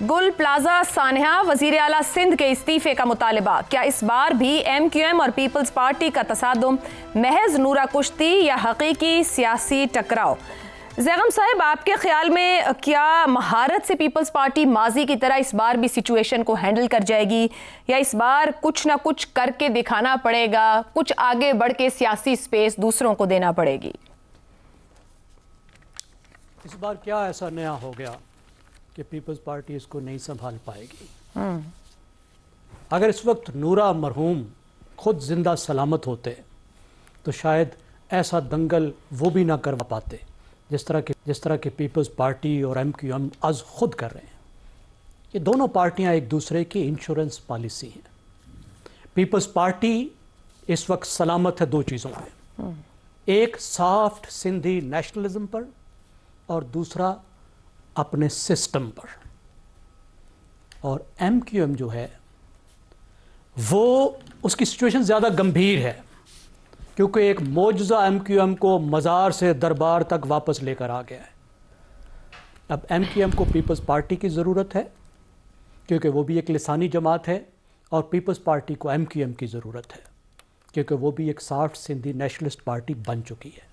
गुल प्लाजा सान्या वजीर आला सिंध के इस्तीफे का मुतालबा। क्या इस बार भी MQM और पीपल्स पार्टी का तसादुम महज नूरा कुश्ती या हकीकी सियासी टकराव? ज़ैगम साहब, आपके ख्याल में क्या महारत से पीपल्स पार्टी माजी की तरह इस बार भी सिचुएशन को हैंडल कर जाएगी, या इस बार कुछ ना कुछ करके दिखाना पड़ेगा, कुछ आगे बढ़ के सियासी स्पेस दूसरों को देना पड़ेगी? इस बार क्या ऐसा नया हो गया कि पीपल्स पार्टी इसको नहीं संभाल पाएगी? अगर इस वक्त नूरा मरहूम खुद जिंदा सलामत होते तो शायद ऐसा दंगल वो भी ना करवा पाते जिस तरह के पीपल्स पार्टी और MQM आज खुद कर रहे हैं। ये दोनों पार्टियां एक दूसरे की इंश्योरेंस पॉलिसी हैं। पीपल्स पार्टी इस वक्त सलामत है दो चीज़ों में, एक सॉफ्ट सिंधी नेशनलिज्म पर और दूसरा अपने सिस्टम पर। और MQM जो है वो उसकी सिचुएशन ज़्यादा गंभीर है, क्योंकि एक मौजूदा MQM को मज़ार से दरबार तक वापस लेकर आ गया है। अब MQM को पीपल्स पार्टी की ज़रूरत है, क्योंकि वो भी एक लिसानी जमात है, और पीपल्स पार्टी को MQM की ज़रूरत है, क्योंकि वो भी एक सॉफ्ट सिंधी नेशनलिस्ट पार्टी बन चुकी है।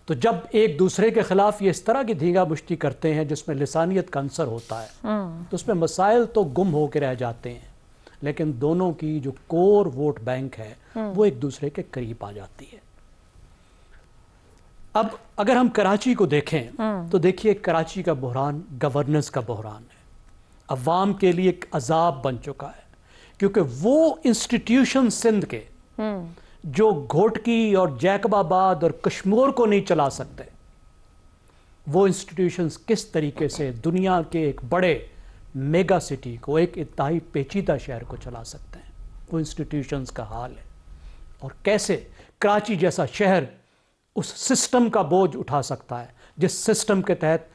तो जब एक दूसरे के खिलाफ ये इस तरह की धींगा मुश्ती करते हैं जिसमें लिसानियत का अंसर होता है, तो उसमें मसाइल तो गुम होकर रह जाते हैं, लेकिन दोनों की जो कोर वोट बैंक है वो एक दूसरे के करीब आ जाती है। अब अगर हम कराची को देखें तो देखिए, कराची का बहरान गवर्नेंस का बहरान है, अवाम के लिए एक अजाब बन चुका है, क्योंकि वो इंस्टीट्यूशन सिंध के जो घोटकी और जैकबाबाद और कश्मीर को नहीं चला सकते, वो इंस्टीट्यूशंस किस तरीके से दुनिया के एक बड़े मेगा सिटी को, एक इंतहाई पेचीदा शहर को चला सकते हैं, वो इंस्टीट्यूशंस का हाल है। और कैसे कराची जैसा शहर उस सिस्टम का बोझ उठा सकता है जिस सिस्टम के तहत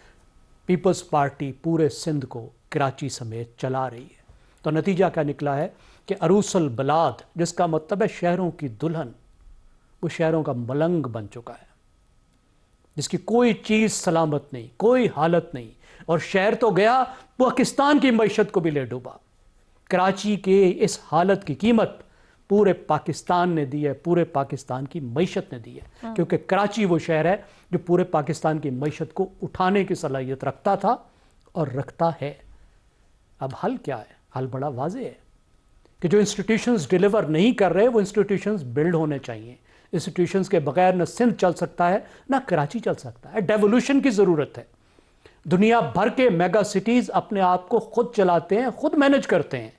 पीपल्स पार्टी पूरे सिंध को कराची समेत चला रही है। तो नतीजा क्या निकला है कि अरूसल बलाद, जिसका मतलब है शहरों की दुल्हन, वो शहरों का मलंग बन चुका है, जिसकी कोई चीज़ सलामत नहीं, कोई हालत नहीं, और शहर तो गया, पाकिस्तान की मईशत को भी ले डूबा। कराची के इस हालत की कीमत पूरे पाकिस्तान ने दी है, पूरे पाकिस्तान की मईशत ने दी है, क्योंकि कराची वो शहर है जो पूरे पाकिस्तान की मईशत को उठाने की सलाहियत रखता था और रखता है। अब हल क्या है? हल बड़ा वाज़ेह है कि जो इंस्टीट्यूशंस डिलीवर नहीं कर रहे, वो इंस्टीट्यूशंस बिल्ड होने चाहिए। इंस्टीट्यूशंस के बगैर न सिंध चल सकता है, ना कराची चल सकता है। डेवोल्यूशन की ज़रूरत है। दुनिया भर के मेगा सिटीज़ अपने आप को खुद चलाते हैं, खुद मैनेज करते हैं,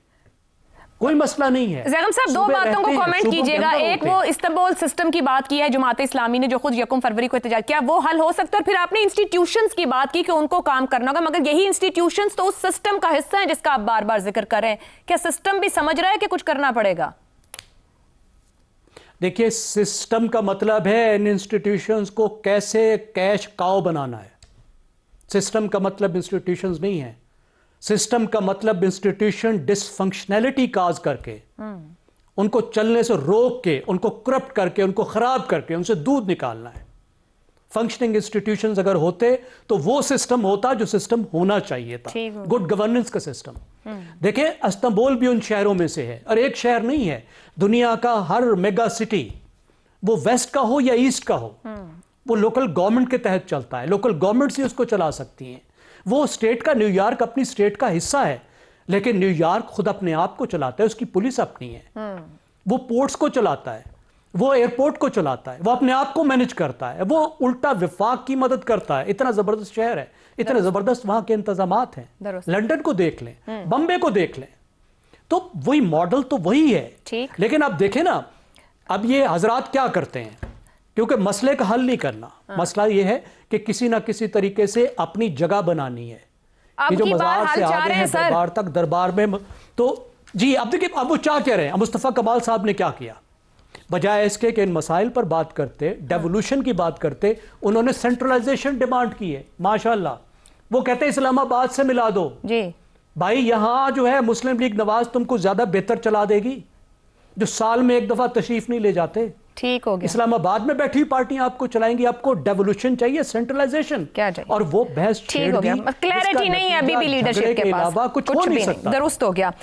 कोई मसला नहीं है। ज़ैगम साहब, दो बातों को कमेंट कीजिएगा। एक, वो इस्तांबुल सिस्टम की बात की है जमात इस्लामी ने, जो खुद 1 फरवरी को एहतजाज किया, वो हल हो सकता है। और फिर आपने इंस्टीट्यूशंस की बात की कि उनको काम करना होगा, मगर यही इंस्टीट्यूशंस तो उस सिस्टम का हिस्सा है जिसका आप बार बार जिक्र कर रहे हैं। क्या सिस्टम भी समझ रहा है कि कुछ करना पड़ेगा? देखिए, सिस्टम का मतलब है इन इंस्टीट्यूशंस को कैसे कैश काउ बनाना है। सिस्टम का मतलब इंस्टीट्यूशंस नहीं है। सिस्टम का मतलब इंस्टीट्यूशन डिसफंक्शनैलिटी काज करके, उनको चलने से रोक के, उनको करप्ट करके, उनको खराब करके, उनसे दूध निकालना है। फंक्शनिंग इंस्टीट्यूशंस अगर होते तो वो सिस्टम होता जो सिस्टम होना चाहिए था, गुड गवर्नेंस का सिस्टम। देखिए, इस्तांबुल भी उन शहरों में से है, और एक शहर नहीं है। दुनिया का हर मेगा सिटी, वो वेस्ट का हो या ईस्ट का हो, वो लोकल गवर्नमेंट के तहत चलता है। लोकल गवर्नमेंट ही उसको चला सकती हैं। वो स्टेट का, न्यूयॉर्क अपनी स्टेट का हिस्सा है, लेकिन न्यूयॉर्क खुद अपने आप को चलाता है, उसकी पुलिस अपनी है। वो पोर्ट्स को चलाता है, वो एयरपोर्ट को चलाता है, वो अपने आप को मैनेज करता है, वो उल्टा विफाक की मदद करता है। इतना जबरदस्त शहर है, इतने जबरदस्त वहां के इंतजामात हैं। लंदन को देख लें, बम्बे को देख लें, तो वही मॉडल तो वही है। लेकिन आप देखें ना, अब ये हजरात क्या करते हैं, क्योंकि मसले का हल नहीं करना, मसला ये है कि किसी ना किसी तरीके से अपनी जगह बनानी है। ये जो मज़ार से आ गए हैं दरबार तक, दरबार में तो जी, अब देखिए, अब वो क्या कह रहे हैं। मुस्तफ़ा कमाल साहब ने क्या किया, बजाय इसके कि इन मसाइल पर बात करते, डेवोल्यूशन की बात करते, उन्होंने सेंट्रलाइजेशन डिमांड की है। माशाल्लाह, वो कहते हैं इस्लामाबाद से मिला दो जी भाई। यहां जो है मुस्लिम लीग नवाज तुमको ज्यादा बेहतर चला देगी, जो साल में एक दफा तशरीफ नहीं ले जाते। ठीक हो गया। इस्लामाबाद में बैठी हुई पार्टियां आपको चलाएंगी, आपको डेवोल्यूशन चाहिए, सेंट्रलाइजेशन क्या चाहिए? और वो बहस ठीक हो गया, क्लैरिटी नहीं है अभी भी लीडरशिप के पास, कुछ हो नहीं सकता। दुरुस्त हो गया।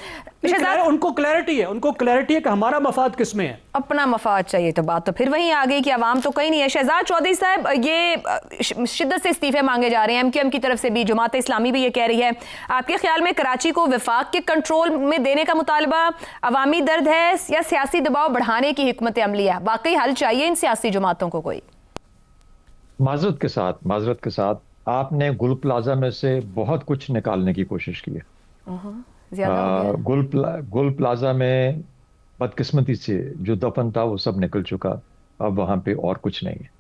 उनको क्लैरिटी है, उनको क्लैरिटी है कि हमारा मफाद किसमें है, अपना मफाद चाहिए। तो बात तो फिर वहीं आ गई कि अवाम तो कहीं नहीं है। शहजाद चौधरी साहब, ये शिद्दत से इस्तीफे मांगे जा रहे हैं, एमक्यूएम की तरफ से भी, जमात इस्लामी भी ये कह रही है। आपके ख्याल में कराची को वफाक के कंट्रोल में देने का मुतालबा अवामी दर्द है या सियासी दबाव बढ़ाने की हिकमत अमली है? वाकई हल चाहिए इन सियासी जमातों को कोई? माजरत के साथ आपने गुल प्लाजा में से बहुत कुछ निकालने की कोशिश की है। ज्यादा हो गया। गुल प्लाजा में बदकिस्मती से जो दफन था वो सब निकल चुका। अब वहां पे और कुछ नहीं है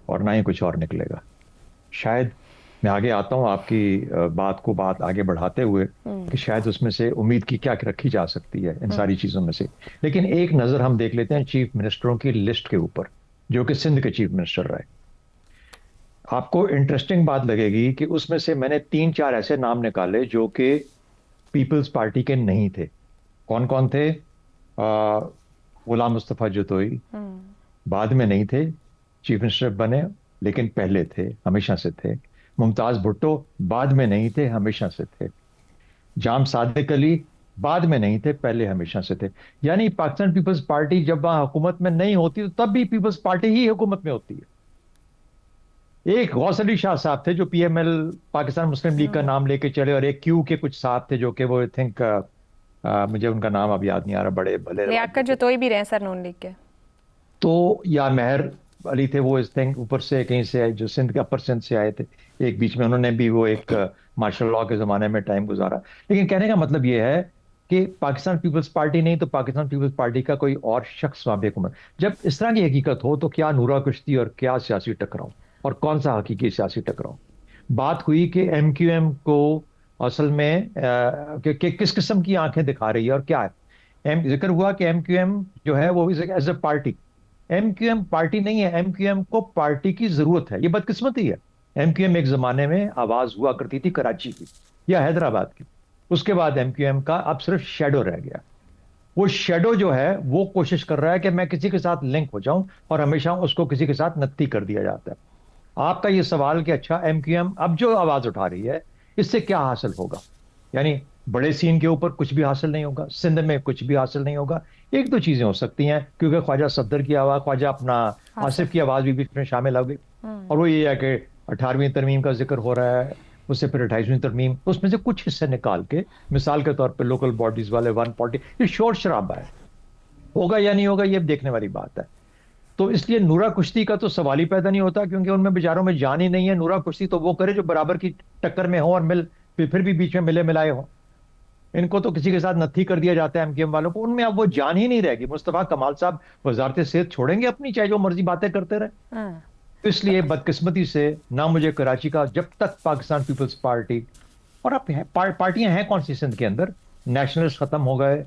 और ना ही कुछ और निकलेगा। शायद मैं आगे आता हूं आपकी बात आगे बढ़ाते हुए कि शायद उसमें से उम्मीद की क्या रखी जा सकती है इन सारी चीजों में से। लेकिन एक नजर हम देख लेते हैं चीफ मिनिस्टरों की लिस्ट के ऊपर, जो कि सिंध के चीफ मिनिस्टर रहे। आपको इंटरेस्टिंग बात लगेगी कि उसमें से मैंने 3-4 ऐसे नाम निकाले जो कि पीपल्स पार्टी के नहीं थे। कौन कौन थे? गुलाम मुस्तफा जतोई बाद में नहीं थे, चीफ मिनिस्टर बने लेकिन पहले थे, हमेशा से थे। मुमताज भुट्टो बाद में नहीं थे, हमेशा से थे। जाम सादिक अली बाद में नहीं थे, पहले हमेशा से थे। यानी पाकिस्तान पीपल्स पार्टी जब वहां हुकूमत में नहीं होती तो तब भी पीपल्स पार्टी ही हुकूमत में होती है। एक गौस अली शाह साहब थे जो पीएमएल पाकिस्तान मुस्लिम लीग का नाम लेके चले, और एक क्यू के कुछ साहब थे जो कि वो आई थिंक मुझे उनका नाम अब याद नहीं आ रहा, बड़े भले लियाकत जतोई भी रहे सर नून लीग के। तो या मेहर अली थे, वो इस थिंक ऊपर से कहीं से आए, जो सिंध के अपर सिंध से आए थे। एक बीच में उन्होंने भी वो एक मार्शल लॉ के जमाने में टाइम गुजारा। लेकिन कहने का मतलब ये है कि पाकिस्तान पीपल्स पार्टी नहीं तो पाकिस्तान पीपल्स पार्टी का कोई और शख्स वहां पे हुकूमत। जब इस तरह की हकीकत हो तो क्या नूरा कुश्ती और क्या सियासी टकराव, और कौन सा हकीकी सियासी टकराव? बात हुई कि एमक्यूएम को असल में किस किस्म की आंखें दिखा रही है और क्या है। जिक्र हुआ कि एमक्यूएम जो है वो as a party, MQM party नहीं है, एमक्यूएम को पार्टी की जरूरत है। ये बदकिस्मती है। एमक्यूएम एक जमाने में आवाज हुआ करती थी कराची की या हैदराबाद की, उसके बाद एमक्यूएम का अब सिर्फ शेडो रह गया। वो शेडो जो है वो कोशिश कर रहा है कि मैं किसी के साथ लिंक हो जाऊं, और हमेशा उसको किसी के साथ नत्ती कर दिया जाता है। आपका ये सवाल कि अच्छा एमक्यूएम अब जो आवाज उठा रही है इससे क्या हासिल होगा? यानी बड़े सीन के ऊपर कुछ भी हासिल नहीं होगा, सिंध में कुछ भी हासिल नहीं होगा। एक दो चीजें हो सकती हैं, क्योंकि ख्वाजा सफदर की आवाज, ख्वाजा अपना आसिफ की आवाज भी बीच में शामिल हो गई, और वो ये है कि 18वीं तरमीम का जिक्र हो रहा है, उससे फिर 28वीं तरमीम, उसमें से कुछ हिस्से निकाल के मिसाल के तौर पर लोकल बॉडीज वाले 140, ये शोर शराबा है। होगा या नहीं होगा ये देखने वाली बात है। तो इसलिए नूरा कुश्ती का तो सवाल ही पैदा नहीं होता, क्योंकि उनमें बेचारों में जान ही नहीं है। नूरा कुश्ती तो वो करे जो बराबर की टक्कर में हो और फिर भी बीच में मिले मिलाए हो। इनको तो किसी के साथ नत्थी कर दिया जाता है एमक्यूएम वालों को, उनमें अब वो जान ही नहीं रहेगी। मुस्तफा कमाल साहब वजारत सेहत छोड़ेंगे अपनी, चाहे जो मर्जी बातें करते रहे। तो इसलिए बदकिस्मती से ना मुझे कराची का, जब तक पाकिस्तान पीपल्स पार्टी, और अब पार्टियां हैं कौन सी सिंध के अंदर, नेशनलिस्ट खत्म हो गए,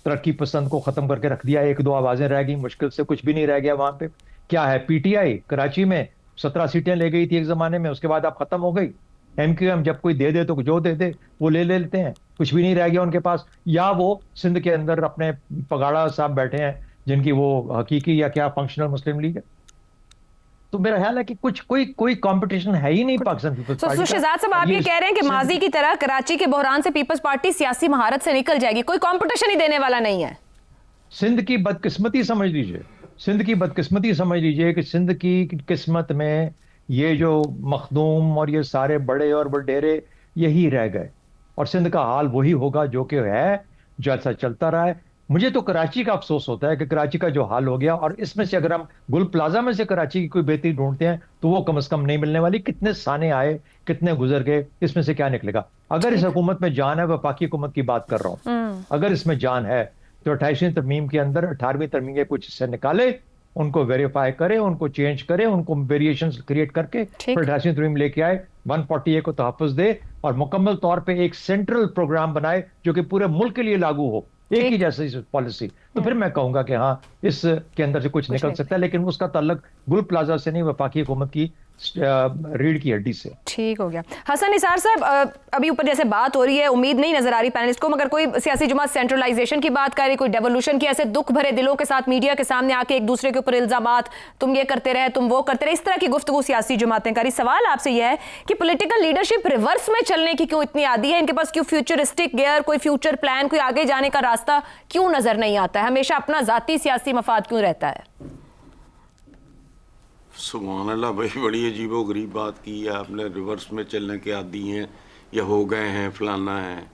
तरक्की पसंद को खत्म करके रख दिया, 1-2 आवाजें रह गई, मुश्किल से कुछ भी नहीं रह गया वहां पे। क्या है? पीटीआई कराची में 17 सीटें ले गई थी एक जमाने में, उसके बाद अब खत्म हो गई। एमक्यूएम जब कोई दे दे तो जो दे दे वो ले लेते हैं, कुछ भी नहीं रह गया उनके पास। या वो सिंध के अंदर अपने पगाड़ा साहब बैठे हैं जिनकी वो हकीकी या क्या फंक्शनल मुस्लिम लीग है। तो मेरा ख्याल है कि कोई कंपटीशन है ही नहीं पाकिस्तान पीपल्स पार्टी। शहजाद साहब, आप ये कह रहे हैं कि माजी की तरह कराची के बहरान से पीपल्स पार्टी सियासी महारत से निकल जाएगी, कोई कंपटीशन ही देने वाला नहीं है। सिंध की बदकिस्मती समझ लीजिए, सिंध की बदकिस्मती समझ लीजिए कि सिंध की किस्मत में ये जो मखदूम और ये सारे बड़े और बडेरे यही रह गए, और सिंध का हाल वही होगा जो कि है, जैसा चलता रहा है। मुझे तो कराची का अफसोस होता है कि कराची का जो हाल हो गया, और इसमें से अगर हम गुल प्लाजा में से कराची की कोई बेहतरी ढूंढते हैं तो वो कम से कम नहीं मिलने वाली। कितने साने आए, कितने गुजर गए, इसमें से क्या निकलेगा? अगर इस हुकूमत में जान है, वफाकी हुकूमत की बात कर रहा हूं, अगर इसमें जान है तो 28वीं तरमीम के अंदर 18वीं तरमीम के कुछ हिस्से निकाले, उनको वेरीफाई करे, उनको चेंज करे, उनको वेरिएशन क्रिएट करके फिर 28वीं तरमीम लेके आए, 140A को तहफ़्फ़ुज़ दे, और मुकम्मल तौर पे एक सेंट्रल प्रोग्राम बनाए जो कि पूरे मुल्क के लिए लागू हो, एक ही जैसी पॉलिसी। तो फिर मैं कहूंगा कि हाँ, इसके अंदर से कुछ निकल सकता है। लेकिन उसका ताल्लुक गुल प्लाजा से नहीं, वफाकी हुकूमत की रीढ़ की हड्डी से। ठीक हो गया। हसन निसार साहब, अभी ऊपर जैसे बात हो रही है, उम्मीद नहीं नजर आ रही पैनलिस्ट को, मगर कोई सियासी जमात सेंट्रलाइजेशन की बात कर रही, कोई डेवोल्यूशन की, ऐसे दुख भरे दिलों के साथ मीडिया के सामने आके एक दूसरे के ऊपर इल्जामात, तुम ये करते रहे, तुम वो करते रहे, इस तरह की गुफ्तगू सियासी जमातें करी। सवाल आपसे यह है कि पॉलिटिकल लीडरशिप रिवर्स में चलने की क्यों इतनी आदी है? इनके पास क्यों फ्यूचरिस्टिक गियर, कोई फ्यूचर प्लान, कोई आगे जाने का रास्ता क्यों नजर नहीं आता है? हमेशा अपना जाती सियासी मफाद क्यों रहता है? सुभान अल्लाह भाई, बड़ी अजीबो गरीब बात की है आपने। रिवर्स में चलने के आदी हैं या हो गए हैं, फलाना है।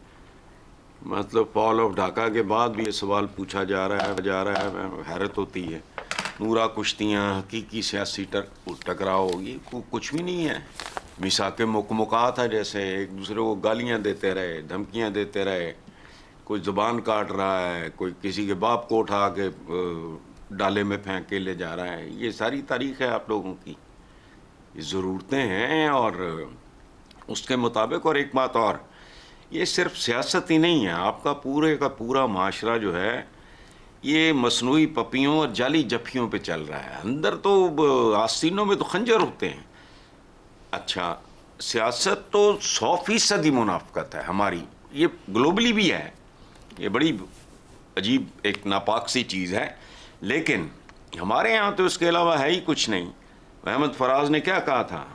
मतलब फॉल ऑफ ढाका के बाद भी ये सवाल पूछा जा रहा है, हैरत होती है। नूरा कुश्तियाँ, हकीकी सियासी टकराव होगी, कुछ भी नहीं है। मिसाके मुकमुकात है, जैसे एक दूसरे को गालियाँ देते रहे, धमकियाँ देते रहे, कोई ज़ुबान काट रहा है, कोई किसी के बाप को उठा के डाले में फेंक के ले जा रहा है। ये सारी तारीख है आप लोगों की, ये ज़रूरतें हैं और उसके मुताबिक। और एक बात और, ये सिर्फ सियासत ही नहीं है, आपका पूरे का पूरा माशरा जो है ये मसनूई पपियों और जाली जफ्फियों पे चल रहा है। अंदर तो आस्तीनों में तो खंजर होते हैं। अच्छा, सियासत तो 100% ही मुनाफकत है हमारी, ये ग्लोबली भी है। ये बड़ी अजीब एक नापाक सी चीज़ है, लेकिन हमारे यहाँ तो इसके अलावा है ही कुछ नहीं। अहमद फराज ने क्या कहा था,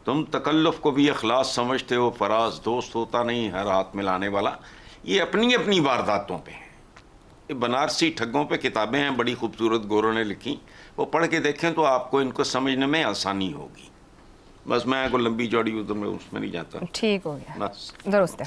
तुम तकल्लुफ़ को भी अखलास समझते हो, फराज दोस्त होता नहीं हर हाथ मिलाने वाला। ये अपनी अपनी वारदातों पे हैं। ये बनारसी ठग्गों पे किताबें हैं, बड़ी खूबसूरत गोरों ने लिखी, वो पढ़ के देखें तो आपको इनको समझने में आसानी होगी। बस मैं को लंबी चौड़ी उसमें नहीं जाता। ठीक हो गया, बस दुरुस्त है।